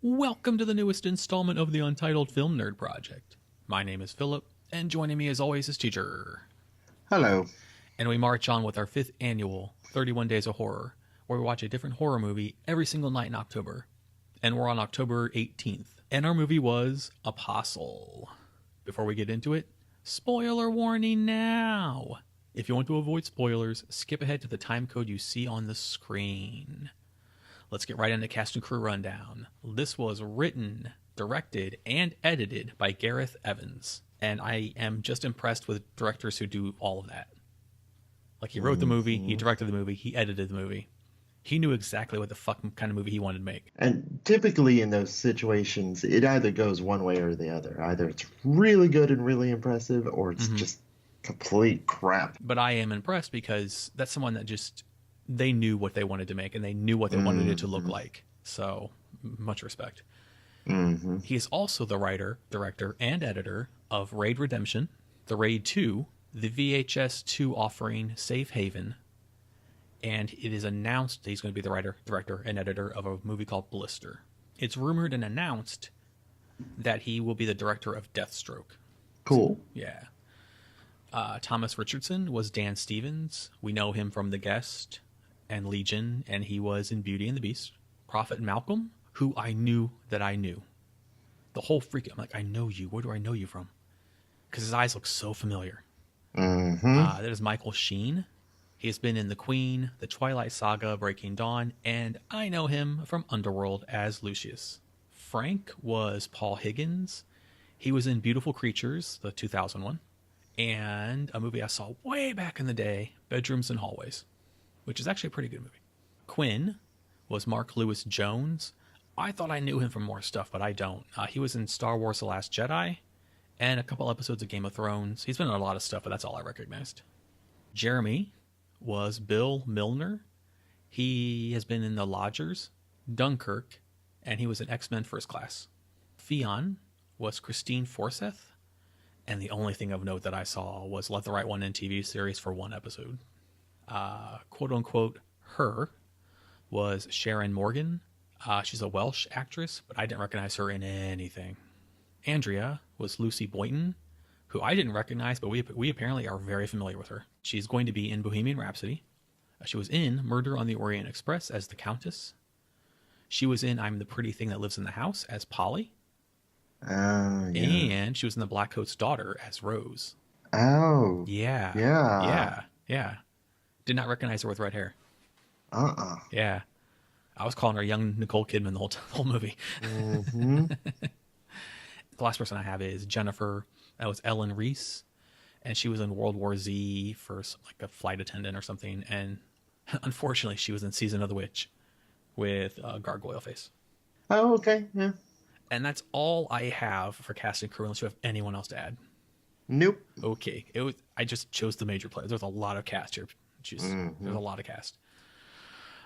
Welcome to the newest installment of the Untitled Film Nerd Project. My name is Philip, and joining me as always is Teacher. Hello. And we march on with our 5th annual 31 Days of Horror, where we watch a different horror movie every single night in October. And we're on October 18th. And our movie was Apostle. Before we get into it, spoiler warning now! If you want to avoid spoilers, skip ahead to the time code you see on the screen. Let's get right into cast and crew rundown. This was written, directed, and edited by Gareth Evans. And I am just impressed with directors who do all of that. Like, he wrote the movie, he directed the movie, he edited the movie. He knew exactly what the fucking kind of movie he wanted to make. And typically in those situations, it either goes one way or the other. Either it's really good and really impressive, or it's just complete crap. But I am impressed because that's someone that just, they knew what they wanted to make and they knew what they wanted it to look like. So, much respect. He is also the writer, director, and editor of Raid Redemption, The Raid 2, the VHS 2 offering Safe Haven, and it is announced that he's going to be the writer, director, and editor of a movie called Blister. It's rumored and announced that he will be the director of Deathstroke. Cool. Yeah. Thomas Richardson was Dan Stevens. We know him from The Guest and Legion, and he was in Beauty and the Beast. Prophet Malcolm, who I knew that I knew. The whole freak, I'm like, I know you. Where do I know you from? Because his eyes look so familiar. That is Michael Sheen. He has been in The Queen, The Twilight Saga, Breaking Dawn, and I know him from Underworld as Lucius. Frank was Paul Higgins. He was in Beautiful Creatures, the 2001, and a movie I saw way back in the day, Bedrooms and Hallways, which is actually a pretty good movie. Quinn was Mark Lewis Jones. I thought I knew him from more stuff, but I don't. He was in Star Wars The Last Jedi and a couple episodes of Game of Thrones. He's been in a lot of stuff, but that's all I recognized. Jeremy was Bill Milner. He has been in The Lodgers, Dunkirk, and he was in X-Men First Class. Fionn was Christine Forsyth, and the only thing of note that I saw was Let the Right One In TV series for one episode. Quote-unquote, her was Sharon Morgan. She's a Welsh actress, but I didn't recognize her in anything. Andrea was Lucy Boynton, who I didn't recognize, but we apparently are very familiar with her. She's going to be in Bohemian Rhapsody. She was in Murder on the Orient Express as the Countess. She was in I'm the Pretty Thing That Lives in the House as Polly. Yeah. And she was in The Black Coat's Daughter as Rose. Oh. Yeah. Yeah. Yeah. Yeah. Did not recognize her with red hair. Yeah. I was calling her young Nicole Kidman the whole movie. The last person I have is Jennifer. That was Ellen Reese. And she was in World War Z for like a flight attendant or something. And unfortunately, she was in Season of the Witch with Gargoyle Face. Oh, okay. Yeah. And that's all I have for cast and crew, unless you have anyone else to add. Nope. Okay. I just chose the major players. There's a lot of cast here. There's a lot of cast.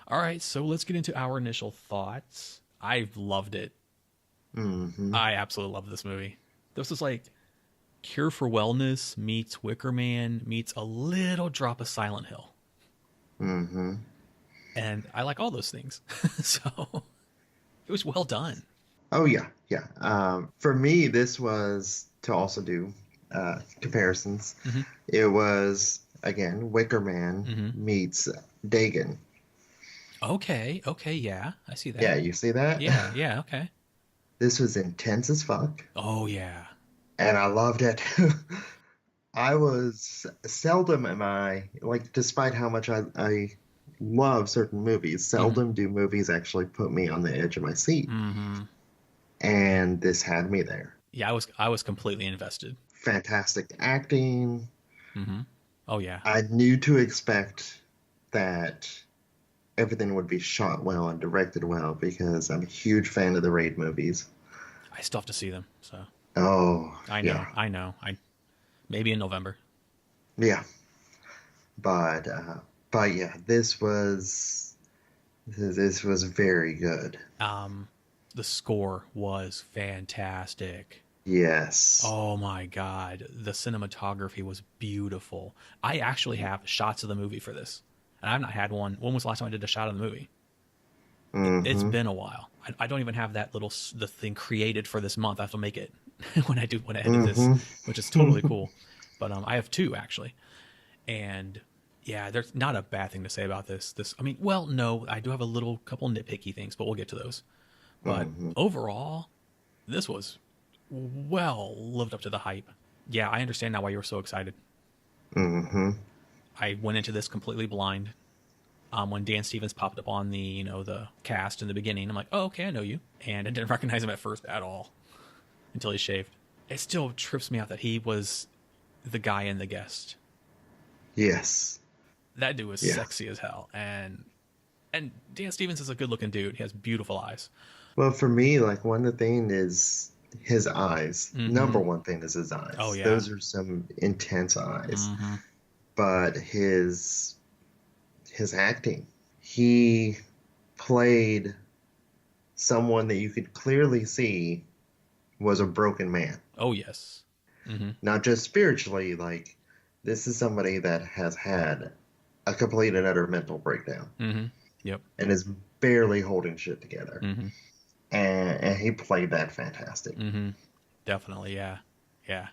All right, so let's get into our initial thoughts. I loved it. I absolutely love this movie. This is like Cure for Wellness meets Wicker Man meets a little drop of Silent Hill. And I like all those things. So it was well done. Oh, yeah. Yeah. For me, this was to also do comparisons. It was, again, Wicker Man meets Dagon. Okay, yeah, I see that. Yeah, you see that? Yeah, okay. This was intense as fuck. Oh, yeah. And I loved it. I was seldom am I, like, despite how much I love certain movies, seldom do movies actually put me on the edge of my seat. And this had me there. Yeah, I was completely invested. Fantastic acting. Oh, yeah. I knew to expect that everything would be shot well and directed well because I'm a huge fan of the Raid movies. I still have to see them, so. Oh, I know. Maybe in November. Yeah. But yeah, this was very good. The score was fantastic. Yes. Oh my God. The cinematography was beautiful. I actually have shots of the movie for this. And I've not had one. When was the last time I did a shot of the movie? It's Mm-hmm. been a while. I don't even have that the thing created for this month. I have to make it when I edit this, which is totally Mm-hmm. cool. But I have two actually, and yeah, there's not a bad thing to say about this. I mean, well, no, I do have a little couple nitpicky things, but we'll get to those. But Mm-hmm. overall, this was well lived up to the hype. Yeah, I understand now why you were so excited. Mm-hmm. I went into this completely blind. When Dan Stevens popped up on the cast in the beginning, I'm like, oh, okay, I know you, and I didn't recognize him at first at all until he shaved. It still trips me out that he was the guy in The Guest. Yes. That dude was Yeah. sexy as hell, and Dan Stevens is a good looking dude. He has beautiful eyes. Well, for me, like one of the thing is his eyes. Mm-hmm. Number one thing is his Oh eyes. yeah. Those are some intense eyes. Mm-hmm. But his acting, he played someone that you could clearly see was a broken man. Oh yes. Mm-hmm. Not just spiritually, like this is somebody that has had a complete and utter mental breakdown Mm-hmm. Yep. and is barely holding shit together. Mm-hmm. And he played that fantastic. Mm-hmm. Definitely. Yeah. Yeah.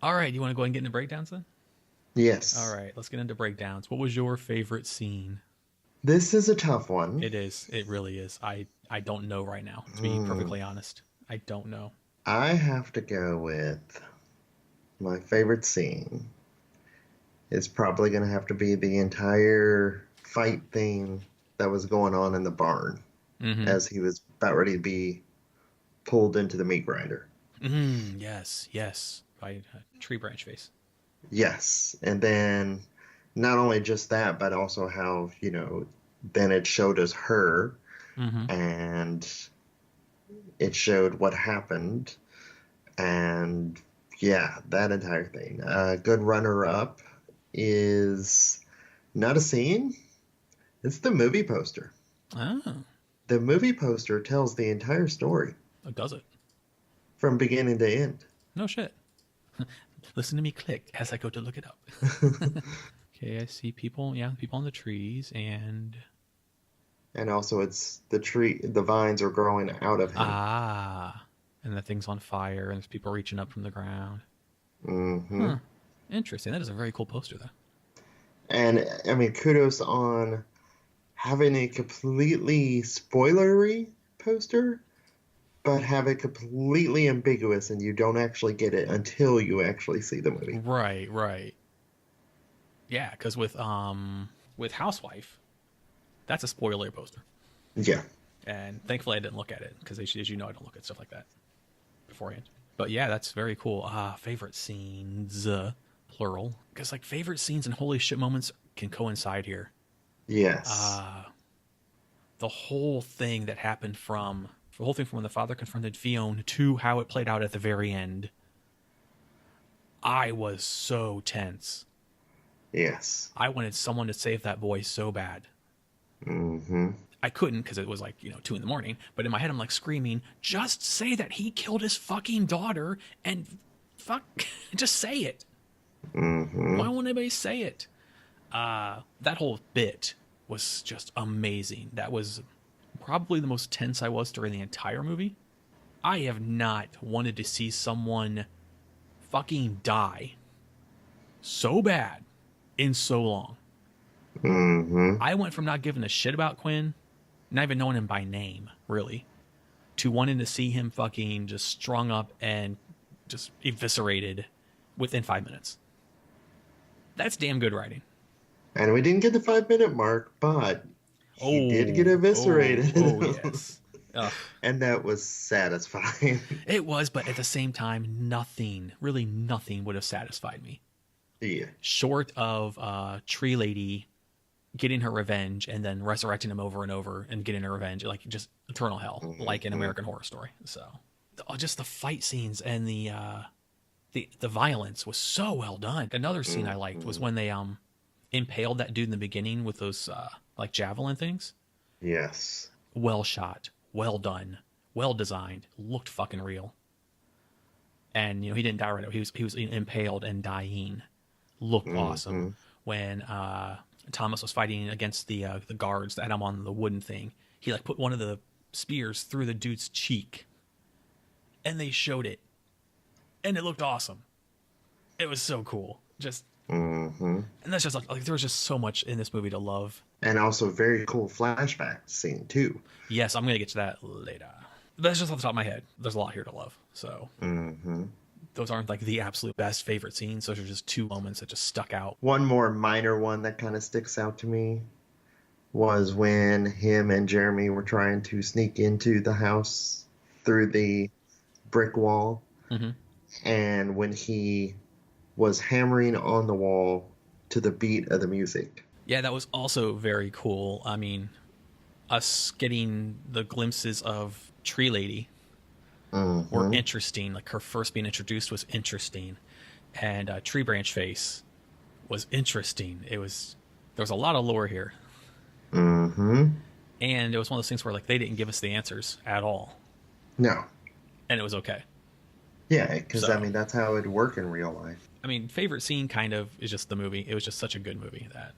All right. You want to go ahead and get into breakdowns then? All Yes. right. Let's get into breakdowns. What was your favorite scene? This is a tough one. It is. It really is. I don't know right now, to be Hmm. perfectly honest. I don't know. I have to go with my favorite scene. It's probably going to have to be the entire fight thing that was going on in the barn Mm-hmm. as he was about ready to be pulled into the meat grinder. Mm, yes. Yes. By Tree Branch Face. Yes. And then not only just that, but also how, then it showed us her Mm-hmm. and it showed what happened. And yeah, that entire thing. A good runner up is not a scene, it's the movie poster. Oh, The movie poster tells the entire story oh, does it? from beginning to end. No shit. Listen to me click as I go to look it up. Okay, I see people. Yeah, people on the trees, and And also, it's the vines are growing out of him. and the thing's on fire, and there's people reaching up from the ground. Hmm. Huh. Interesting. That is a very cool poster, though. And I mean, kudos on having a completely spoilery poster, but have it completely ambiguous and you don't actually get it until you actually see the movie. Right, right. Yeah, because with Housewife, that's a spoiler poster, Yeah. and thankfully I didn't look at it because, as you know, I don't look at stuff like that beforehand. But yeah, that's very cool. Favorite scenes, plural, because like favorite scenes and holy shit moments can coincide here. Yes. Uh, the whole thing that happened from the whole thing from when the father confronted Fiona to how it played out at the very end. I was so tense. Yes. I wanted someone to save that boy so bad. Hmm. I couldn't because it was like 2 a.m. But in my head, I'm like screaming, "Just say that he killed his fucking daughter and fuck, just say it. Hmm. Why won't anybody say it?" That whole bit was just amazing. That was probably the most tense I was during the entire movie. I have not wanted to see someone fucking die so bad in so long. Hmm. I went from not giving a shit about Quinn, not even knowing him by name, really, to wanting to see him fucking just strung up and just eviscerated within 5 minutes. That's damn good writing. And we didn't get the 5 minute mark, but he did get eviscerated. Oh, yes. Ugh. And that was satisfying. It was, but at the same time, nothing, really nothing would have satisfied me. Yeah. Short of Tree Lady getting her revenge and then resurrecting him over and over and getting her revenge, like just eternal hell, like in American Horror Story. So, just the fight scenes and the violence was so well done. Another scene I liked was when they impaled that dude in the beginning with those like javelin things. Yes. Well shot, well done, well designed, looked fucking real. And he didn't die right away. He was impaled and dying. Looked awesome. When Thomas was fighting against the guards that had him on the wooden thing. He like put one of the spears through the dude's cheek, and they showed it, and it looked awesome. It was so cool. Just and that's just like there was just so much in this movie to love. And also very cool flashback scene too. Yes, I'm gonna get to that later. That's just off the top of my head. There's a lot here to love. So those aren't like the absolute best favorite scenes. Those are just two moments that just stuck out. One more minor one that kind of sticks out to me was when him and Jeremy were trying to sneak into the house through the brick wall. And when he was hammering on the wall to the beat of the music. Yeah, that was also very cool. I mean, us getting the glimpses of Tree Lady were interesting. Like her first being introduced was interesting, and Tree Branch Face was interesting. There was a lot of lore here, and it was one of those things where like they didn't give us the answers at all. No, and it was okay. Yeah, because I mean that's how it'd work in real life. I mean, favorite scene kind of is just the movie. It was just such a good movie that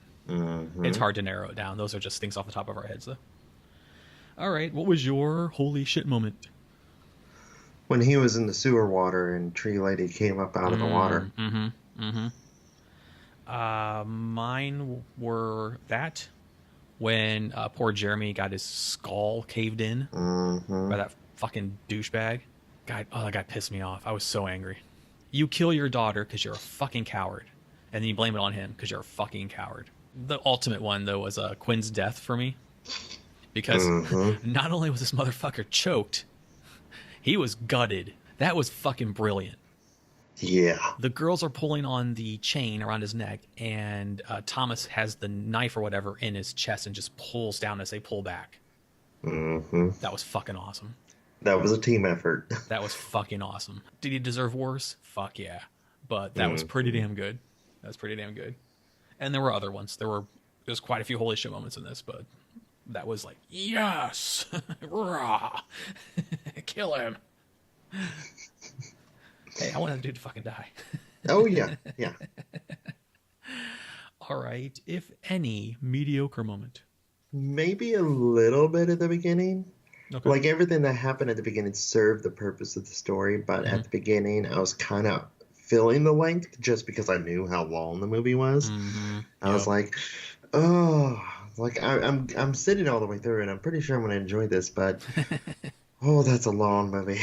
it's hard to narrow it down. Those are just things off the top of our heads, though. All right, what was your holy shit moment? When he was in the sewer water and Tree Lady came up out of the water. Mine were that when poor Jeremy got his skull caved in by that fucking douchebag. God, oh, that guy pissed me off. I was so angry. You kill your daughter because you're a fucking coward, and then you blame it on him because you're a fucking coward. The ultimate one, though, was Quinn's death for me. Because not only was this motherfucker choked, he was gutted. That was fucking brilliant. Yeah. The girls are pulling on the chain around his neck, and Thomas has the knife or whatever in his chest and just pulls down as they pull back. That was fucking awesome. That was a team effort. That was fucking awesome. Did he deserve worse? Fuck yeah. But that was pretty damn good. That was pretty damn good. And there were other ones. There's quite a few holy shit moments in this, but that was like, yes! Rah! Kill him. Hey, I want that dude to fucking die. Oh, yeah. Yeah. All right. If any mediocre moment. Maybe a little bit at the beginning. Okay. Like everything that happened at the beginning served the purpose of the story, but at the beginning I was kind of filling the length just because I knew how long the movie was. I was like, oh, like I'm sitting all the way through and I'm pretty sure I'm going to enjoy this, but oh, that's a long movie.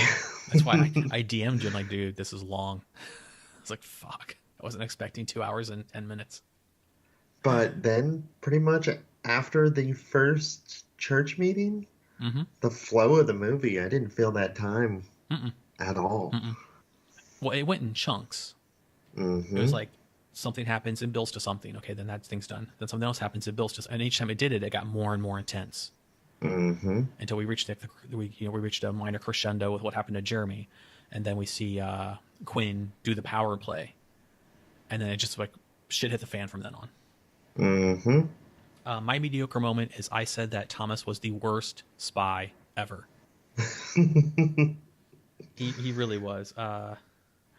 That's why I DM'd you and like, dude, this is long. I was like, fuck. I wasn't expecting 2 hours and 10 minutes. But then pretty much after the first church meeting, the flow of the movie, I didn't feel that time at all. Well, it went in chunks. It was like something happens and builds to something. Okay, then that thing's done. Then something else happens, it builds to, and each time it did it, it got more and more intense. Until we reached we reached a minor crescendo with what happened to Jeremy, and then we see Quinn do the power play, and then it just like shit hit the fan from then on. My mediocre moment is I said that Thomas was the worst spy ever. He really was.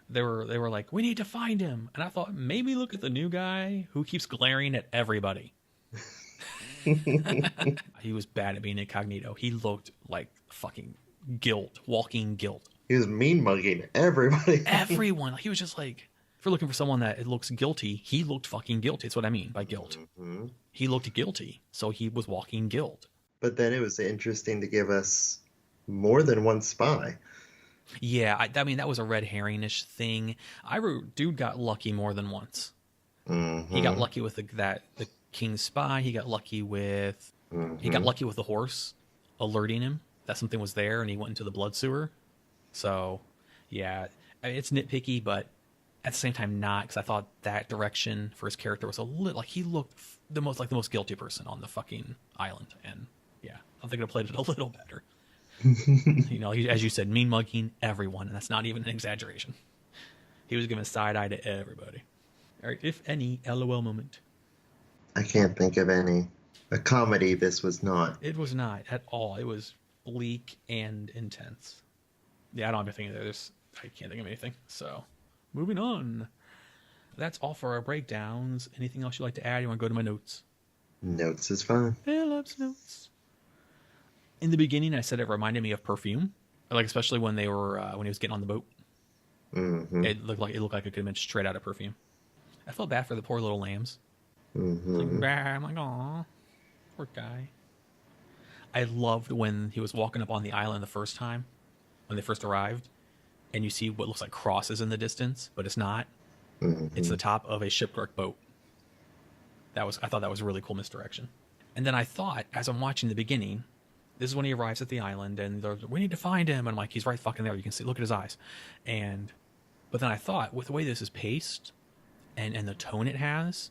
They were like, we need to find him, and I thought maybe look at the new guy who keeps glaring at everybody. He was bad at being incognito. He looked like fucking guilt, walking guilt. He was mean mugging everybody. Everyone. He was just like, if we're looking for someone that looks guilty, he looked fucking guilty. That's what I mean by guilt. He looked guilty, so he was walking guilt. But then it was interesting to give us more than one spy. Yeah, I mean, that was a red herring-ish thing. Dude got lucky more than once. He got lucky with the king's spy. He got lucky with the horse alerting him that something was there, and he went into the blood sewer. So, yeah, I mean, it's nitpicky, but at the same time not, because I thought that direction for his character was a little like he looked the most guilty person on the fucking island, and yeah, I think I played it a little better. You know, as you said, mean mugging everyone, and that's not even an exaggeration. He was giving side eye to everybody. All right, if any LOL moment. I can't think of any. A comedy, this was not. It was not at all. It was bleak and intense. Yeah, I don't have anything there. I can't think of anything. So, moving on. That's all for our breakdowns. Anything else you'd like to add? You want to go to my notes? Notes is fine. Phillips notes. In the beginning, I said it reminded me of Perfume, like especially when they were when he was getting on the boat. Mm-hmm. It looked like it could have been straight out of Perfume. I felt bad for the poor little lambs. Like, Mm-hmm. bah, I'm like, aw, poor guy. I loved when he was walking up on the island the first time, when they first arrived, and you see what looks like crosses in the distance, but it's not. It's Mm-hmm. the top of a shipwrecked boat. I thought that was really cool misdirection. And then I thought, as I'm watching the beginning, this is when he arrives at the island, and we need to find him. And I'm like, he's right fucking there. You can see, look at his eyes. But then I thought, with the way this is paced and the tone it has,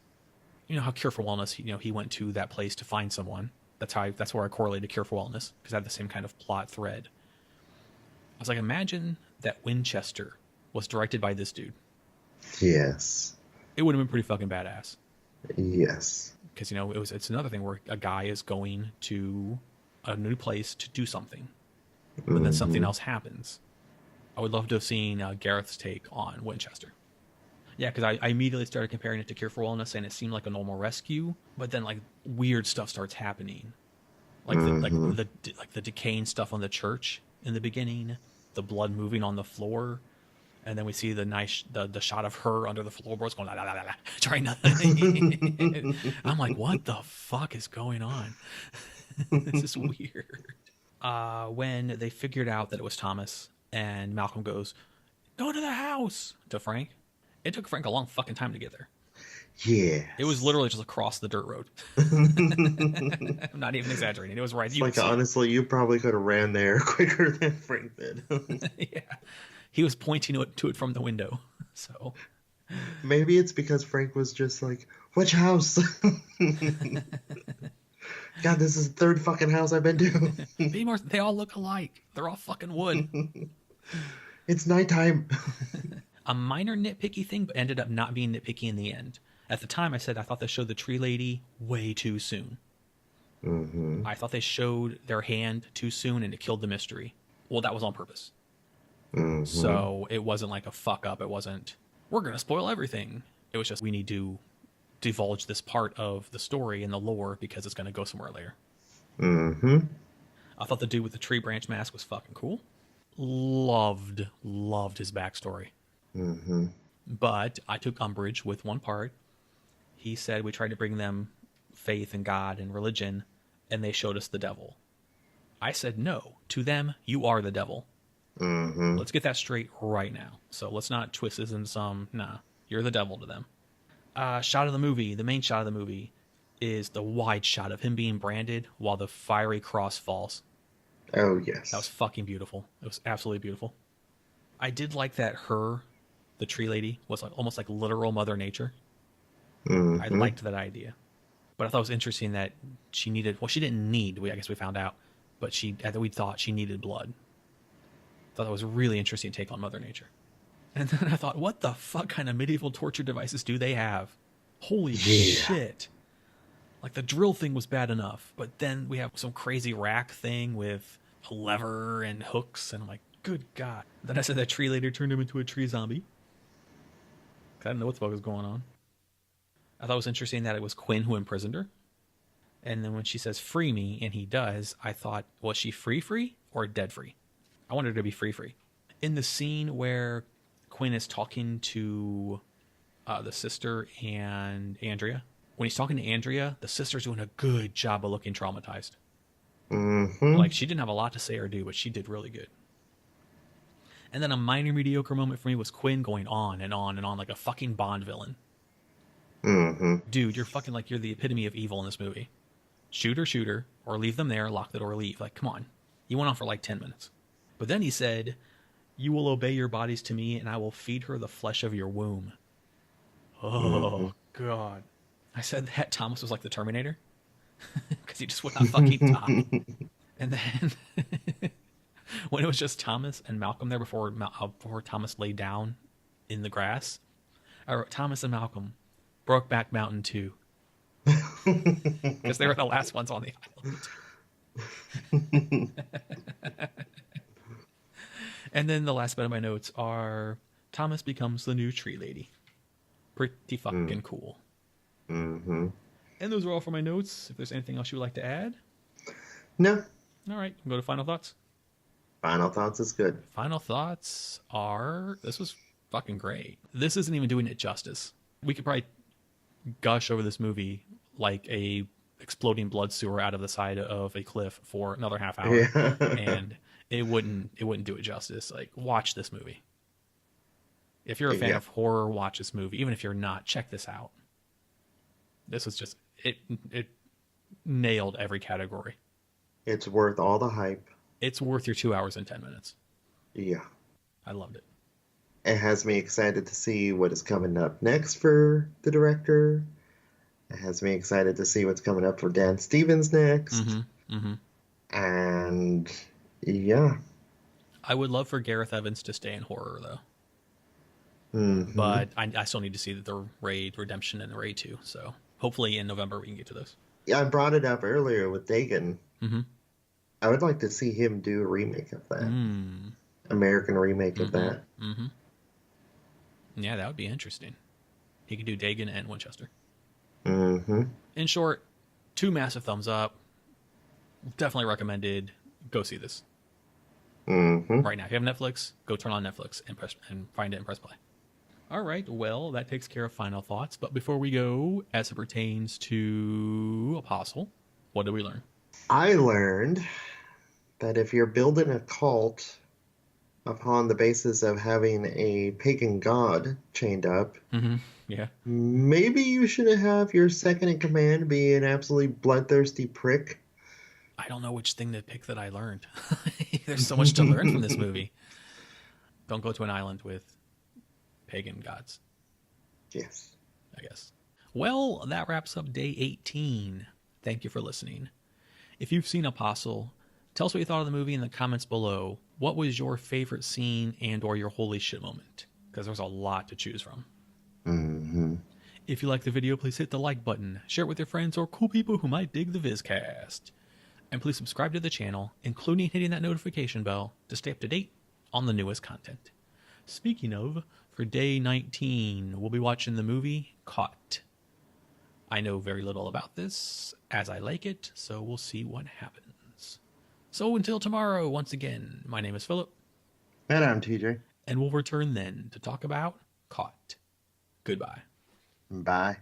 you know how Cure for Wellness, he went to that place to find someone. That's where I correlated Cure for Wellness, because I had the same kind of plot thread. I was like, imagine that Winchester was directed by this dude. Yes. It would have been pretty fucking badass. Yes. Because it's another thing where a guy is going to a new place to do something, but then something Mm-hmm. else happens. I would love to have seen Gareth's take on Winchester. Yeah, because I immediately started comparing it to Cure for Wellness, and it seemed like a normal rescue, but then like weird stuff starts happening, like Mm-hmm. the decaying stuff on the church in the beginning, the blood moving on the floor, and then we see the shot of her under the floorboards going la la la la, trying to. I'm like, what the fuck is going on? This is weird. When they figured out that it was Thomas, and Malcolm goes, "Go to the house," to Frank. It took Frank a long fucking time to get there. It was Yes. literally just across the dirt road. I'm not even exaggerating. It was right. It's You could like, see it. honestly, you probably could have ran there quicker than Frank did. Yeah. He was pointing to it from the window. So Maybe it's because Frank was just like, which house? God, this is the third fucking house I've been to. they all look alike. They're all fucking wood. It's nighttime. A minor nitpicky thing, but ended up not being nitpicky in the end. At the time, I said I thought they showed the tree lady way too soon. Mm-hmm. I thought they showed their hand too soon and it killed the mystery. Well, that was on purpose. Mm-hmm. So it wasn't like a fuck up. It wasn't, we're going to spoil everything. It was just, we need to divulge this part of the story and the lore because it's going to go somewhere later. Mm-hmm. I thought the dude with the tree branch mask was fucking cool. Loved his backstory. Mm-hmm. But I took umbrage with one part. He said we tried to bring them faith in God and religion, and they showed us the devil. I said no. To them, you are the devil. Mm-hmm. Let's get that straight right now. So let's not twist this in some, nah, you're the devil to them. Shot of the movie, the main shot of the movie, is the wide shot of him being branded while the fiery cross falls. Oh, That was yes. fucking beautiful. It was absolutely beautiful. I did like that the tree lady, was like almost like literal Mother Nature. I Mm-hmm. liked that idea. But I thought it was interesting that she didn't need, I guess we found out, but we thought she needed blood. I thought that was a really interesting take on Mother Nature. And then I thought, what the fuck kind of medieval torture devices do they have? Holy Yeah. shit. Like the drill thing was bad enough, but then we have some crazy rack thing with a lever and hooks, and I'm like, good God. Then I said that tree later turned him into a tree zombie. I didn't know what the fuck was going on. I thought it was interesting that it was Quinn who imprisoned her. And then when she says free me, and he does, I thought, was she free or dead free? I wanted her to be free. In the scene where Quinn is talking to the sister and Andrea, when he's talking to Andrea, the sister's doing a good job of looking traumatized. Mm-hmm. Like, she didn't have a lot to say or do, but she did really good. And then a minor mediocre moment for me was Quinn going on and on and on like a fucking Bond villain. Mm-hmm. Dude, you're the epitome of evil in this movie. Shoot her, or leave them there, lock the door, leave. Like, come on. You went on for like 10 minutes. But then he said, you will obey your bodies to me, and I will feed her the flesh of your womb. Mm-hmm. Oh, God. I said that Thomas was like the Terminator, because he just would not fucking die. And then when it was just Thomas and Malcolm there before Thomas laid down in the grass, I wrote Thomas and Malcolm, Brokeback Mountain 2. Because they were the last ones on the island. And then the last bit of my notes are Thomas becomes the new tree lady. Pretty fucking cool. Mm-hmm. And those are all for my notes. If there's anything else you would like to add. No, All right, go to final thoughts. final thoughts is good. Final thoughts are this was fucking great. This isn't even doing it justice. We could probably gush over this movie like a exploding blood sewer out of the side of a cliff for another half hour, Yeah. and it wouldn't do it justice. Like, watch this movie. If you're a fan Yeah. of horror, watch this movie. Even if you're not, check this out. This was just it nailed every category. It's worth all the hype. It's worth your 2 hours and 10 minutes. Yeah. I loved it. It has me excited to see what is coming up next for the director. It has me excited to see what's coming up for Dan Stevens next. And yeah. I would love for Gareth Evans to stay in horror, though. Mhm. But I still need to see the Raid Redemption and the Raid 2. So hopefully in November we can get to those. Yeah, I brought it up earlier with Dagan. Mm-hmm. I would like to see him do a remake of that. American remake of that. Mm-hmm. Yeah, that would be interesting. He could do Dagan and Winchester. Mm-hmm. In short, 2 massive thumbs up. Definitely recommended. Go see this. Mm-hmm. Right now. If you have Netflix, go turn on Netflix and find it and press play. All right. Well, that takes care of final thoughts. But before we go, as it pertains to Apostle, what did we learn? I learned that if you're building a cult upon the basis of having a pagan god chained up, Yeah. maybe you should have your second in command be an absolutely bloodthirsty prick. I don't know which thing to pick that I learned. There's so much to learn from this movie. Don't go to an island with pagan gods, Yes. I guess. Well, that wraps up day 18. Thank you for listening. If you've seen Apostle, tell us what you thought of the movie in the comments below. What was your favorite scene and or your holy shit moment? Because there's a lot to choose from. Mm-hmm. If you like the video, please hit the like button, share it with your friends or cool people who might dig the Vizcast. And please subscribe to the channel, including hitting that notification bell to stay up to date on the newest content. Speaking of, for day 19, we'll be watching the movie Caught. I know very little about this, as I like it, so we'll see what happens. So until tomorrow, once again, my name is Philip. And I'm TJ. And we'll return then to talk about Caught. Goodbye. Bye.